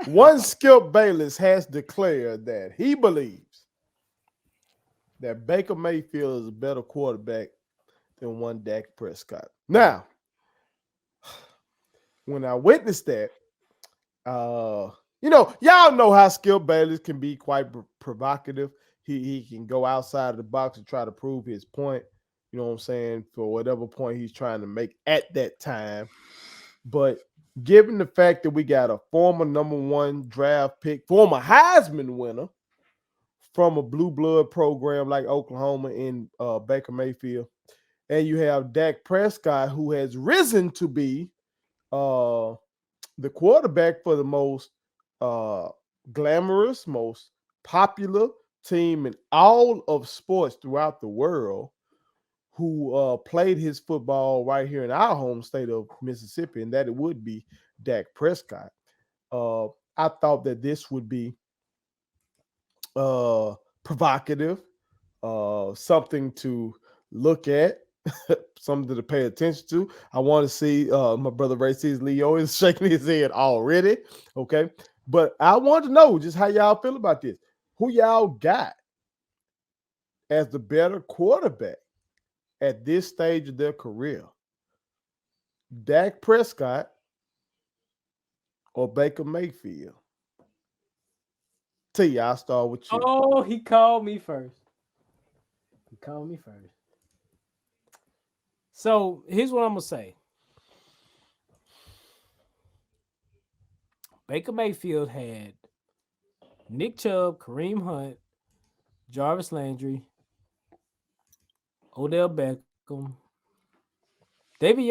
One Skip Bayless has declared that he believes that Baker Mayfield is a better quarterback than one Dak Prescott. Now, when I witnessed that, y'all know how Skip Bayless can be quite provocative. He can go outside of the box and try to prove his point. You know what I'm saying? For whatever point he's trying to make at that time. But given the fact that we got a former number one draft pick, former Heisman winner from a blue blood program like Oklahoma in Baker Mayfield, and you have Dak Prescott, who has risen to be the quarterback for the most glamorous, most popular team in all of sports throughout the world, who played his football right here in our home state of Mississippi, and that it would be Dak Prescott. I thought that this would be provocative, something to look at, something to pay attention to. I want to see my brother Ray sees Leo is shaking his head already. Okay. But I want to know just how y'all feel about this. Who y'all got as the better quarterback at this stage of their career? Dak Prescott or Baker Mayfield? T, I'll start with you. Oh, he called me first. He called me first. So here's what I'm gonna say. Baker Mayfield had Nick Chubb, Kareem Hunt, Jarvis Landry, Odell Beckham, David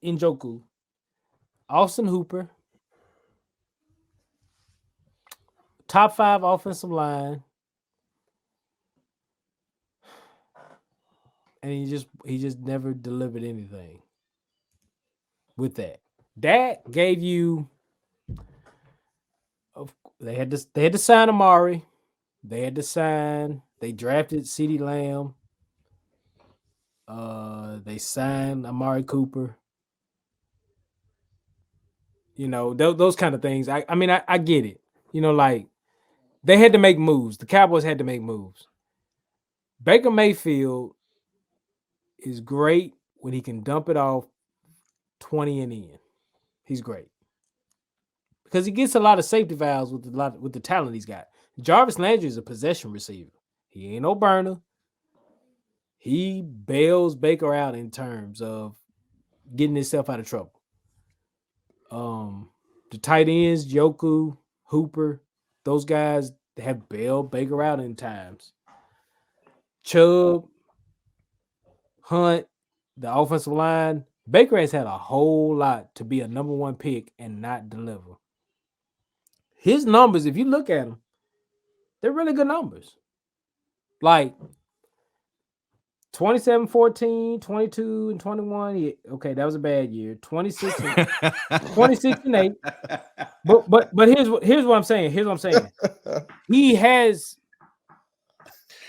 Njoku, Austin Hooper, top 5 offensive line, and he just never delivered anything with that. Dak gave you. They had to sign Amari. They drafted CeeDee Lamb. They signed Amari Cooper. You know, those kind of things. I mean, I get it. You know, like they had to make moves. The Cowboys had to make moves. Baker Mayfield is great when he can dump it off 20 and in. He's great. Because he gets a lot of safety valves with the talent he's got. Jarvis Landry is a possession receiver. He ain't no burner. He bails Baker out in terms of getting himself out of trouble. The tight ends, Joku, Hooper, those guys have bailed Baker out in times. Chubb, Hunt, the offensive line. Baker has had a whole lot to be a number one pick and not deliver. His numbers, if you look at them, they're really good numbers. Like 27, 14, 22, and 21. Yeah, okay, that was a bad year. 26 and 8. But here's what I'm saying. Here's what I'm saying.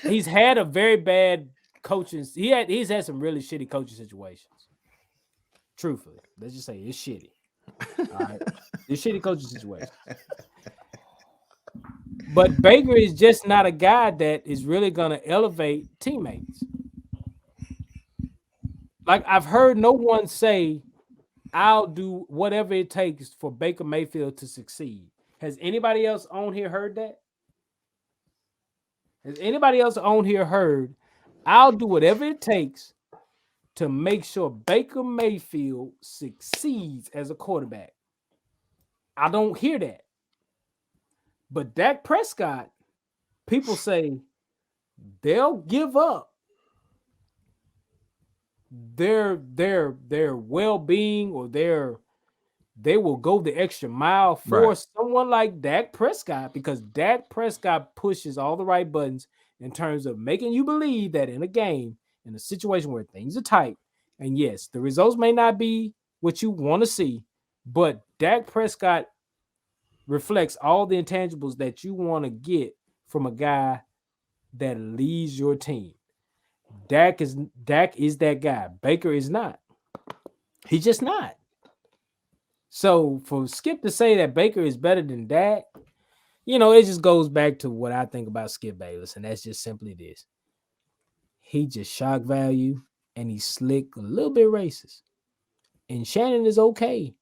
He's had a very bad coaching. He's had some really shitty coaching situations. Truthfully, let's just say it's shitty. All right, it's shitty coaching situation. But Baker is just not a guy that is really going to elevate teammates. Like I've heard no one say, "I'll do whatever it takes for Baker Mayfield to succeed." Has anybody else on here heard that? Has anybody else on here heard, "I'll do whatever it takes to make sure Baker Mayfield succeeds as a quarterback"? I don't hear that. But Dak Prescott, people say they'll give up their well-being or they will go the extra mile for someone like Dak Prescott, because Dak Prescott pushes all the right buttons in terms of making you believe that in a game, in a situation where things are tight, and yes, the results may not be what you want to see, but Dak Prescott reflects all the intangibles that you want to get from a guy that leads your team. Dak is that guy. Baker is not. He's just not. So for Skip to say that Baker is better than Dak, it just goes back to what I think about Skip Bayless, and that's just simply this: he just shock value, and he's slick, a little bit racist. And Shannon is okay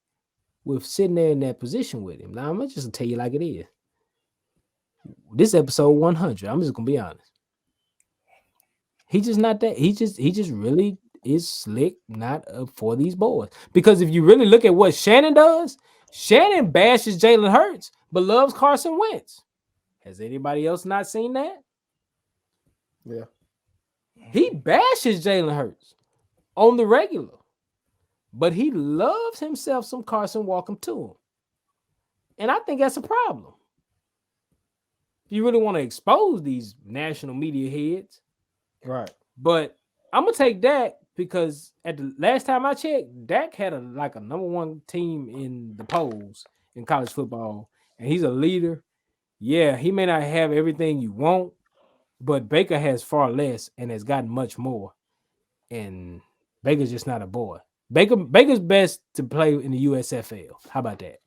with sitting there in that position with him. Now I'm just gonna tell you like it is. This episode 100. I'm just gonna be honest. He just not that. He just really is slick, not for these boys. Because if you really look at what Shannon does, Shannon bashes Jalen Hurts, but loves Carson Wentz. Has anybody else not seen that? Yeah. He bashes Jalen Hurts on the regular, but he loves himself some Carson Walker to him. And I think that's a problem. If you really want to expose these national media heads. Right. But I'm going to take Dak because at the last time I checked, Dak had a number one team in the polls in college football, and he's a leader. Yeah, he may not have everything you want, but Baker has far less and has gotten much more. And Baker's just not a boy. Baker's best to play in the USFL. How about that?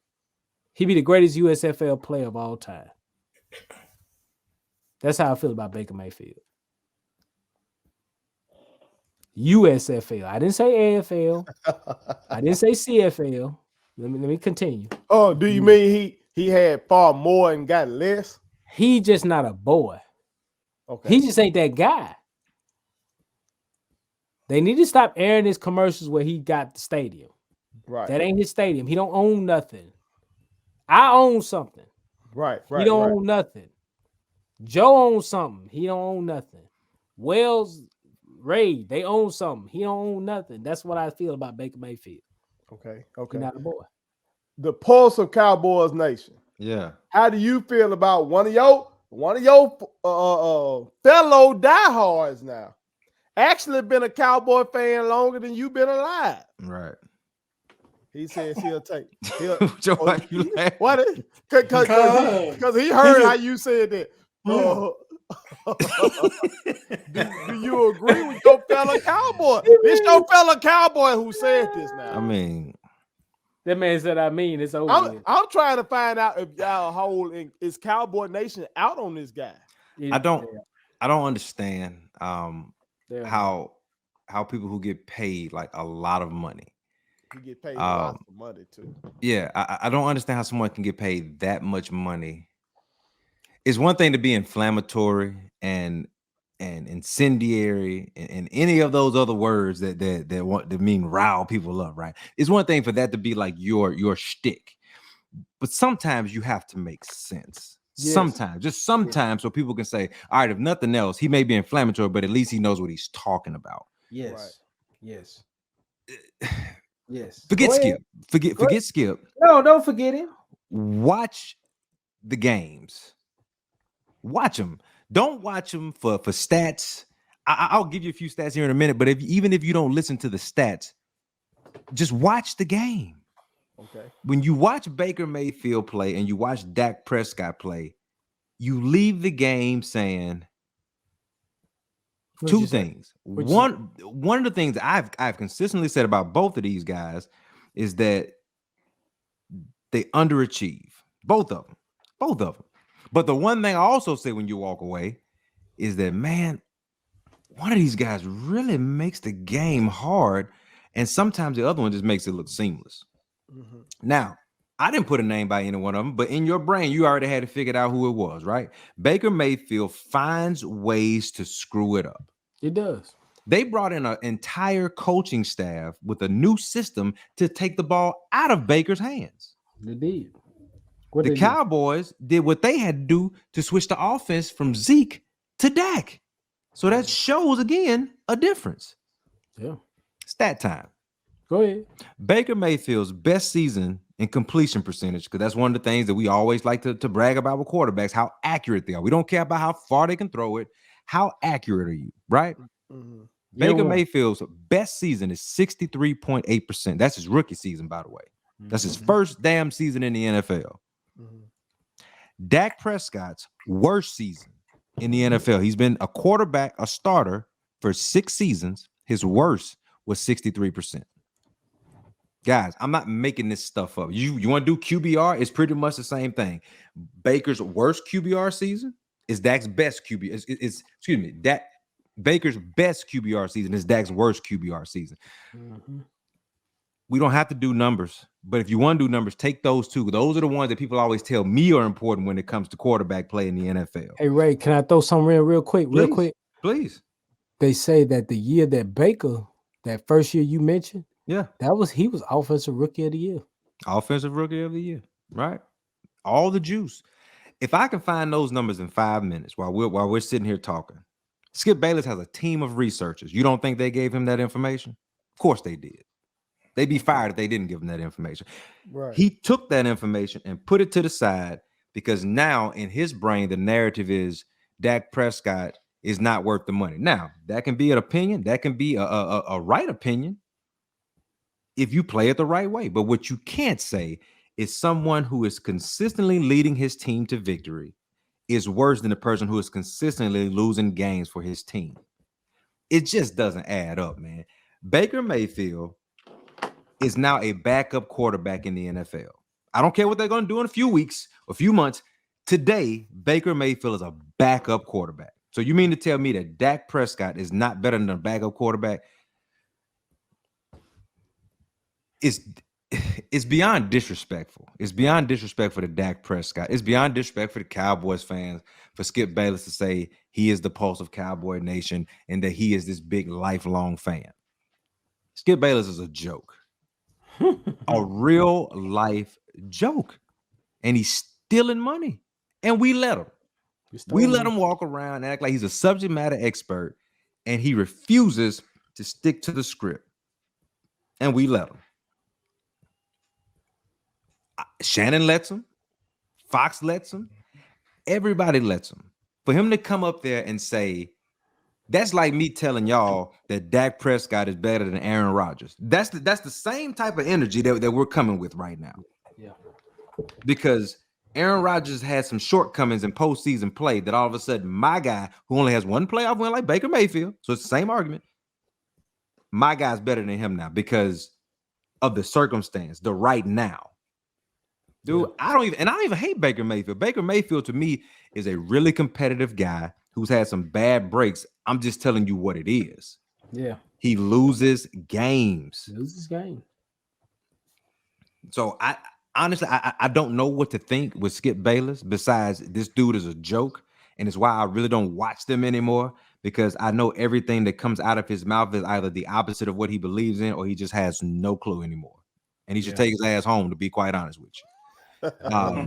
He'd be the greatest USFL player of all time. That's how I feel about Baker Mayfield. USFL. I didn't say AFL. I didn't say CFL. Let me continue. Oh, do you mean he had far more and got less? He just not a boy. Okay. He just ain't that guy. They need to stop airing his commercials where he got the stadium. Right. That ain't his stadium. He don't own nothing. I own something. Right. He don't own nothing. Joe owns something. He don't own nothing. Wells, Ray, they own something. He don't own nothing. That's what I feel about Baker Mayfield. Okay. He's not a boy. The pulse of Cowboys Nation. Yeah. How do you feel about one of your fellow diehards now? Actually been a Cowboy fan longer than you've been alive. Right. He says he'll take. Joe, why you laughing? What? Because he heard how you said that. Do you agree with your fellow Cowboy? It's your fellow Cowboy who said this now. I mean, that man said, it's over. I'm trying to find out if y'all whole is Cowboy Nation out on this guy. I don't understand how people who get paid like a lot of money. He get paid a lot of money too. Yeah, I don't understand how someone can get paid that much money. It's one thing to be inflammatory and incendiary and any of those other words that mean rile people up, right? It's one thing for that to be like your shtick, but sometimes you have to make sense. Yes. Sometimes, so people can say, all right, if nothing else, he may be inflammatory, but at least he knows what he's talking about. Yes. Right. Yes. Yes. Forget Skip. Forget Skip. No, don't forget him. Watch the games. Watch them. Don't watch them for stats. I'll give you a few stats here in a minute, but even if you don't listen to the stats, just watch the game. Okay. When you watch Baker Mayfield play and you watch Dak Prescott play, you leave the game saying two things. One of the things I've consistently said about both of these guys is that they underachieve. Both of them. But the one thing I also say when you walk away is that, man, one of these guys really makes the game hard, and sometimes the other one just makes it look seamless. Mm-hmm. Now, I didn't put a name by any one of them, but in your brain, you already had to figure out who it was, right? Baker Mayfield finds ways to screw it up. It does. They brought in an entire coaching staff with a new system to take the ball out of Baker's hands. They did. The Cowboys did what they had to do to switch the offense from Zeke to Dak. So that shows, again, a difference. Yeah. Stat time. Go ahead. Baker Mayfield's best season in completion percentage, because that's one of the things that we always like to brag about with quarterbacks, how accurate they are. We don't care about how far they can throw it. How accurate are you, right? Mm-hmm. Baker Mayfield's best season is 63.8%. That's his rookie season, by the way. That's his first damn season in the NFL. Mm-hmm. Dak Prescott's worst season in the NFL. He's been a starter for 6 seasons. His worst was 63%. Guys, I'm not making this stuff up. You want to do QBR? It's pretty much the same thing. Baker's worst QBR season is Dak's best QBR. Excuse me, Baker's best QBR season is Dak's worst QBR season. Mm-hmm. We don't have to do numbers, but if you want to do numbers, take those two. Those are the ones that people always tell me are important when it comes to quarterback play in the NFL. Hey Ray, can I throw something in real quick? Please. They say that the year that Baker, that first year you mentioned, Yeah, he was offensive rookie of the year. Offensive rookie of the year, right? All the juice. If I can find those numbers in 5 minutes while we're sitting here talking, Skip Bayless has a team of researchers. You don't think they gave him that information? Of course they did. They'd be fired if they didn't give him that information. Right. He took that information and put it to the side because now in his brain, the narrative is Dak Prescott is not worth the money. Now, that can be an opinion. That can be a right opinion if you play it the right way. But what you can't say is someone who is consistently leading his team to victory is worse than the person who is consistently losing games for his team. It just doesn't add up, man. Baker Mayfield is now a backup quarterback in the NFL. I don't care what they're going to do in a few weeks, a few months. Today, Baker Mayfield is a backup quarterback. So you mean to tell me that Dak Prescott is not better than a backup quarterback? It's beyond disrespectful. It's beyond disrespectful to Dak Prescott. It's beyond disrespect for the Cowboys fans, for Skip Bayless to say he is the pulse of Cowboy Nation and that he is this big lifelong fan. Skip Bayless is a joke. A real life joke. And he's stealing money. And we let him. We let him walk around and act like he's a subject matter expert, and he refuses to stick to the script. And we let him. Shannon lets him. Fox lets him. Everybody lets him. For him to come up there and say, that's like me telling y'all that Dak Prescott is better than Aaron Rodgers. That's the same type of energy that we're coming with right now. Yeah. Because Aaron Rodgers had some shortcomings in postseason play that all of a sudden my guy, who only has one playoff win like Baker Mayfield, so it's the same argument, my guy's better than him now because of the circumstance, the right now. Dude, yeah. I don't even hate Baker Mayfield. Baker Mayfield to me is a really competitive guy who's had some bad breaks. I'm just telling you what it is. Yeah. He loses games. So I honestly don't know what to think with Skip Bayless besides this dude is a joke. And it's why I really don't watch them anymore, because I know everything that comes out of his mouth is either the opposite of what he believes in or he just has no clue anymore. And he should take his ass home, to be quite honest with you. I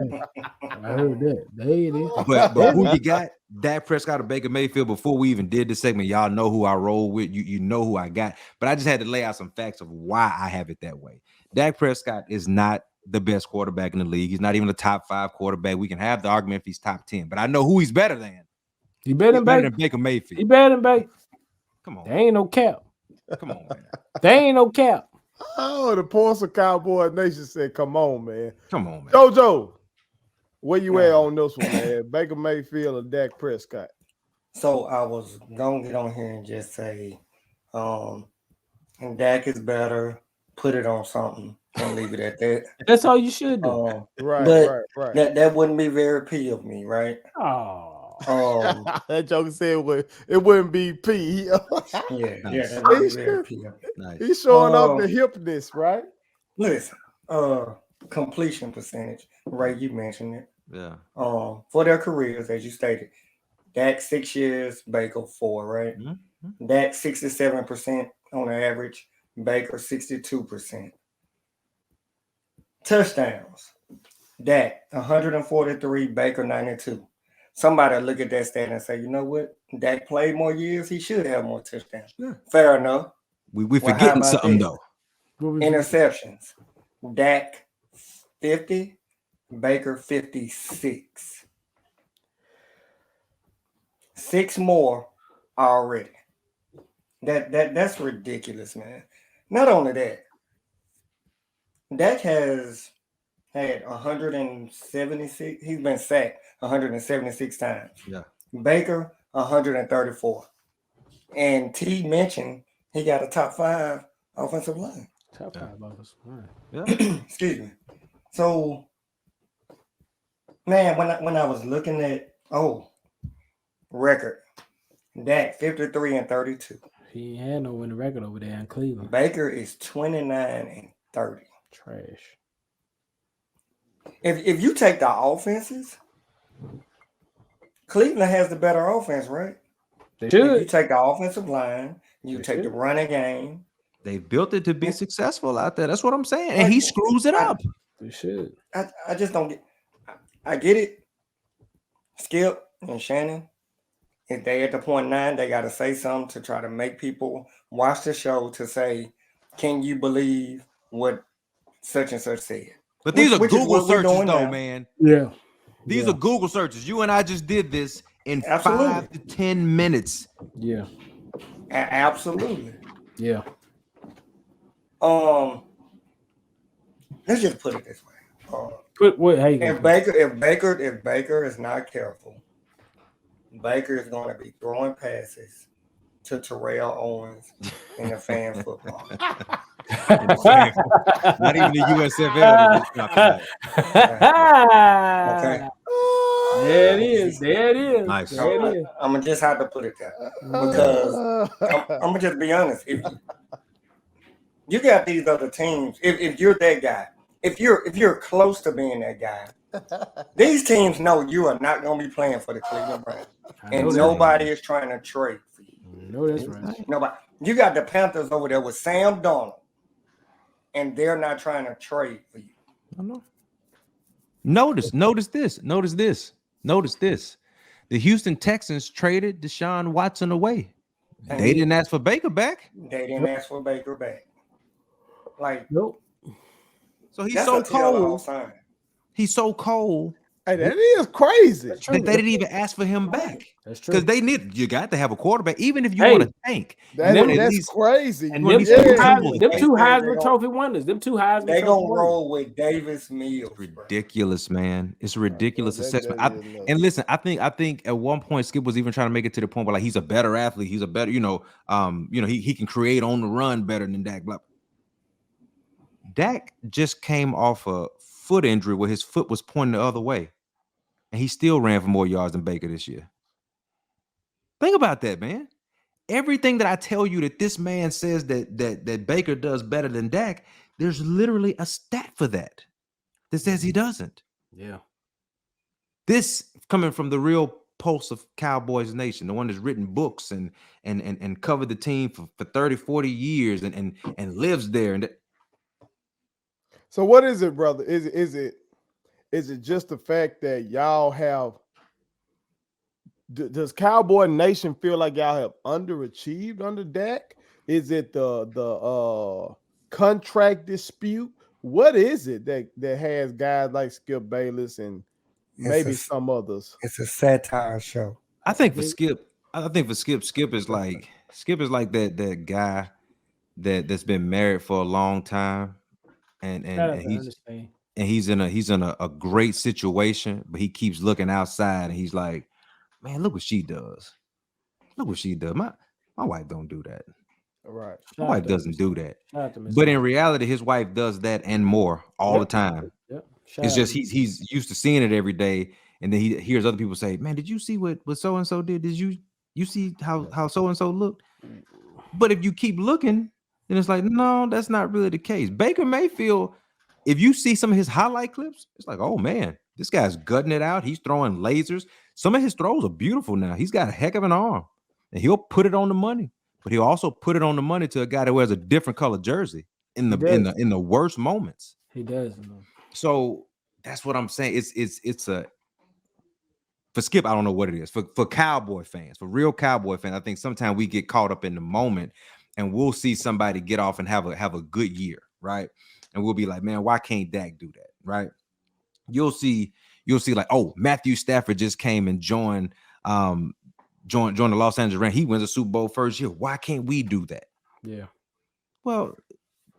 heard that. There it is. But who you got? Dak Prescott or Baker Mayfield? Before we even did this segment, y'all know who I roll with. You know who I got. But I just had to lay out some facts of why I have it that way. Dak Prescott is not the best quarterback in the league. He's not even a top 5 quarterback. We can have the argument if he's top 10, but I know who he's better than. He's better than Baker Mayfield. He better than Baker. Come on. There ain't no cap. Come on, man. There ain't no cap. Oh, the pulse of Cowboy Nation said, come on, man. Come on, man. JoJo, where you at on this one, man? Baker Mayfield or Dak Prescott? So I was going to get on here and just say, and Dak is better. Put it on something. Don't leave it at that. That's all you should do. Right. That wouldn't be very P of me, right? Oh. That joke said it wouldn't be P. Yeah, that would be very P. Nice. He's showing off the hipness, right? Listen, completion percentage, right? You mentioned it. Yeah. For their careers, as you stated, Dak 6 years, Baker 4, right? Mm-hmm. Dak 67% on average, Baker 62%. Touchdowns, Dak 143, Baker 92. Somebody look at that stat and say, you know what? Dak played more years. He should have more touchdowns. Yeah. Fair enough. We forgetting something, though. Interceptions. Dak 50, Baker 56. 6 more already. That's ridiculous, man. Not only that, Dak has had 176. He's been sacked 176 times. Yeah. Baker 134. And T mentioned he got a top 5 offensive line. Top 5 ballers. All right. Yeah. Excuse me. So, man, when I was looking at record, Dak 53-32. He had no winning record over there in Cleveland. Baker is 29-30. Trash. If you take the offenses, Cleveland has the better offense, right? They If should. you take the offensive line, you They take the should. running game. They built it to be successful out there. That's what I'm saying. And he screws it up. They should. I just don't get. I get it. Skip and Shannon, if they at the point 9, they got to say something to try to make people watch the show to say, "Can you believe what such and such said?" But these are Which is Google what we're searches, doing though, now. man. Yeah. These are Google searches. You and I just did this in Absolutely. 5 to 10 minutes. Yeah. Absolutely. Yeah. Let's just put it this way. Put what? How you gonna If put Baker is not careful, Baker is going to be throwing passes to Terrell Owens in the fan football. Not even the USFL. Okay. There it is. There it is. Nice. There it is. I'm gonna just have to put it there because I'm gonna just be honest. If you got these other teams, if you're that guy, if you're close to being that guy, these teams know you are not gonna be playing for the Cleveland Browns, and nobody is trying to trade for you. No, that's right. Nobody. You got the Panthers over there with Sam Darnold, and they're not trying to trade for you. I know. Notice this. The Houston Texans traded Deshaun Watson away. They didn't ask for Baker back. They didn't ask for Baker back. Like, nope. So he's so cold. He's so cold. Hey, that is crazy. That they didn't even ask for him back. That's true. Because you got to have a quarterback, even if you want to tank. That's crazy. And them two Heisman Trophy winners. Them two Heisman. They gonna roll with Davis Mills. It's ridiculous, man. It's a ridiculous assessment. And listen, I think at one point Skip was even trying to make it to the point where like he's a better athlete. He's a better, he can create on the run better than Dak. Dak just came off a foot injury where his foot was pointing the other way, and he still ran for more yards than Baker this year. Think about that, man. Everything that I tell you that this man says that Baker does better than Dak, there's literally a stat for that says he doesn't. Yeah. This coming from the real pulse of Cowboys Nation, the one that's written books and covered the team for 30, 40 years and lives there. And so what is it, brother? Is it just the fact that y'all have? Does Cowboy Nation feel like y'all have underachieved under Dak? Is it the contract dispute? What is it that has guys like Skip Bayless and maybe some others? It's a satire show. I think for Skip, Skip is like that guy that's been married for a long time. And he's in a great situation, but he keeps looking outside and he's like, man, look what she does. Look what she does. My wife don't do that. Right. My wife doesn't do that. But in reality, his wife does that and more all the time. Yep. It's just he's used to seeing it every day, and then he hears other people say, man, did you see what so and so did? Did you see how so and so looked? But if you keep looking, then it's like, no, that's not really the case. Baker Mayfield, if you see some of his highlight clips, it's like, oh man, this guy's gutting it out. He's throwing lasers. Some of his throws are beautiful now. He's got a heck of an arm, and he'll put it on the money. But he'll also put it on the money to a guy that wears a different color jersey in the worst moments. He does. So that's what I'm saying. It's for Skip, I don't know what it is. For Cowboy fans, for real Cowboy fans, I think sometimes we get caught up in the moment and we'll see somebody get off and have a good year, right? And we'll be like, man, why can't Dak do that, right? You'll see like, oh, Matthew Stafford just came and joined the Los Angeles Rams. He wins a Super Bowl first year. Why can't we do that? Yeah. Well,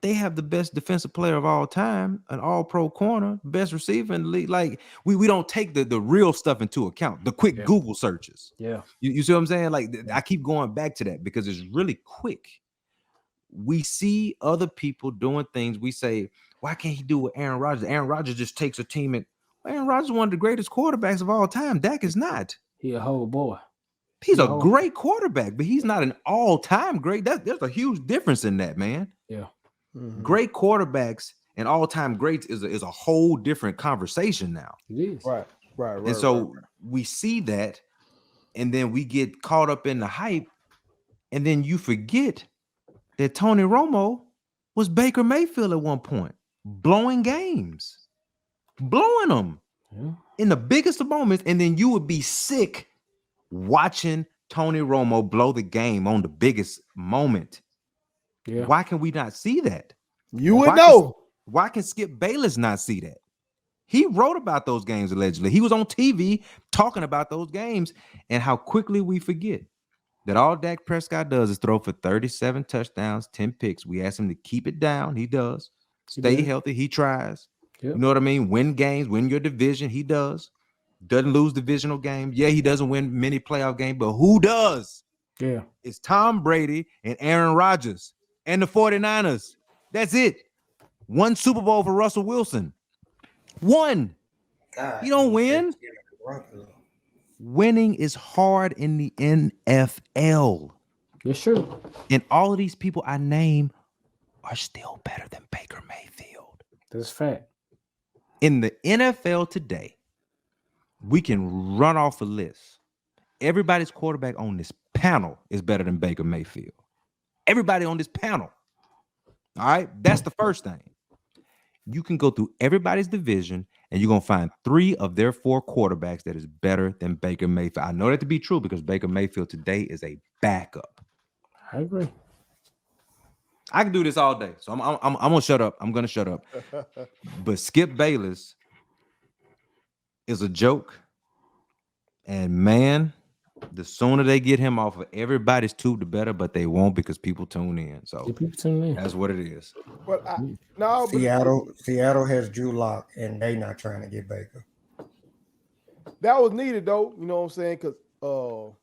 they have the best defensive player of all time, an all-pro corner, best receiver in the league. Like, we don't take the real stuff into account, the quick Google searches. Yeah. You see what I'm saying? Like, I keep going back to that because it's really quick. we see other people doing things. We say, why can't he do what Aaron Rodgers? Aaron Rodgers just takes a team and Aaron Rodgers is one of the greatest quarterbacks of all time. Dak is not. He a whole boy. He's a great quarterback, but he's not an all-time great. There's a huge difference in that, man. Yeah. Mhm. Great quarterbacks and all-time greats is a whole different conversation now. It is. Right. And so we see that, and then we get caught up in the hype, and then you forget that Tony Romo was Baker Mayfield at one point, blowing games, blowing them in the biggest of moments, and then you would be sick watching Tony Romo blow the game on the biggest moment. Yeah. Why can we not see that? You would know. Why can Skip Bayless not see that? He wrote about those games allegedly. He was on TV talking about those games, and how quickly we forget that all Dak Prescott does is throw for 37 touchdowns, 10 picks. We ask him to keep it down. He does. Stay healthy. He tries. Yep. You know what I mean? Win games, win your division. He does. Doesn't lose divisional games. Yeah, he doesn't win many playoff games, but who does? Yeah. It's Tom Brady and Aaron Rodgers and the 49ers. That's it. One Super Bowl for Russell Wilson. One. You don't win. Winning is hard in the NFL. Yes, sure. And all of these people I name are still better than Baker Mayfield. That's fact. In the NFL today, we can run off a list. Everybody's quarterback on this panel is better than Baker Mayfield. Everybody on this panel. All right? That's the first thing. You can go through everybody's division and you're going to find 3 of their 4 quarterbacks that is better than Baker Mayfield. I know that to be true because Baker Mayfield today is a backup. I agree. I can do this all day. So I'm going to shut up. I'm going to shut up. But Skip Bayless is a joke. And man, the sooner they get him off of everybody's tube, the better, but they won't because people tune in. So that's what it is. But Seattle has Drew Lock, and they not trying to get Baker. That was needed, though. You know what I'm saying? Because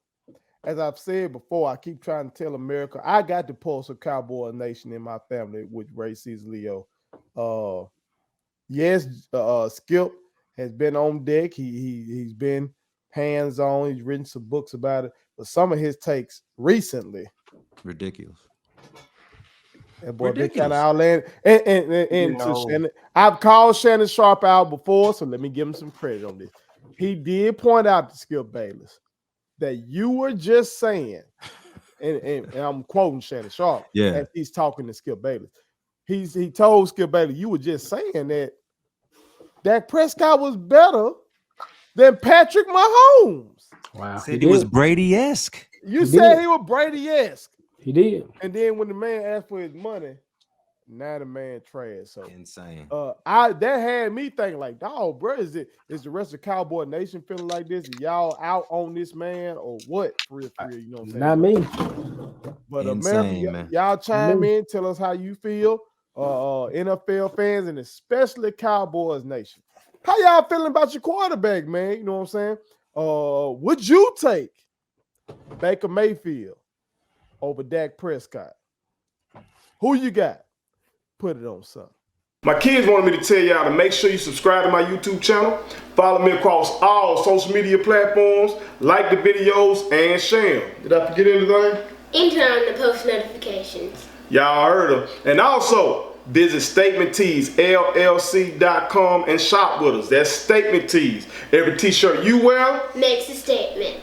as I've said before, I keep trying to tell America, I got the pulse of Cowboy Nation in my family with Ray C's Leo. Yes, Skip has been on deck. He's been hands-on. He's written some books about it. But some of his takes recently, ridiculous. And boy, they kind of outlandish. And I've called Shannon Sharp out before, so let me give him some credit on this. He did point out to Skip Bayless that you were just saying, and I'm quoting Shannon Sharp as he's talking to Skip Bayless. He told Skip Bayless, you were just saying that Dak Prescott was better than Patrick Mahomes. Wow. Said he was Brady-esque. You said he was Brady-esque. He did. And then when the man asked for his money, now the man trash. So insane. That had me thinking like, dog, bro, is the rest of Cowboy Nation feeling like this? Are y'all out on this man or what? For real, you know what I'm saying? Not me. But insane, America, y'all chime in, tell us how you feel. NFL fans and especially Cowboys Nation. How y'all feeling about your quarterback, man? You know what I'm saying? Would you take Baker Mayfield over Dak Prescott? Who you got? Put it on something. My kids wanted me to tell y'all to make sure you subscribe to my YouTube channel, follow me across all social media platforms, like the videos, and share them. Did I forget anything? And turn on the post notifications. Y'all heard them. And also, visit StatementTeesLLC.com and shop with us. That's Statement Tees. Every t-shirt you wear makes a statement.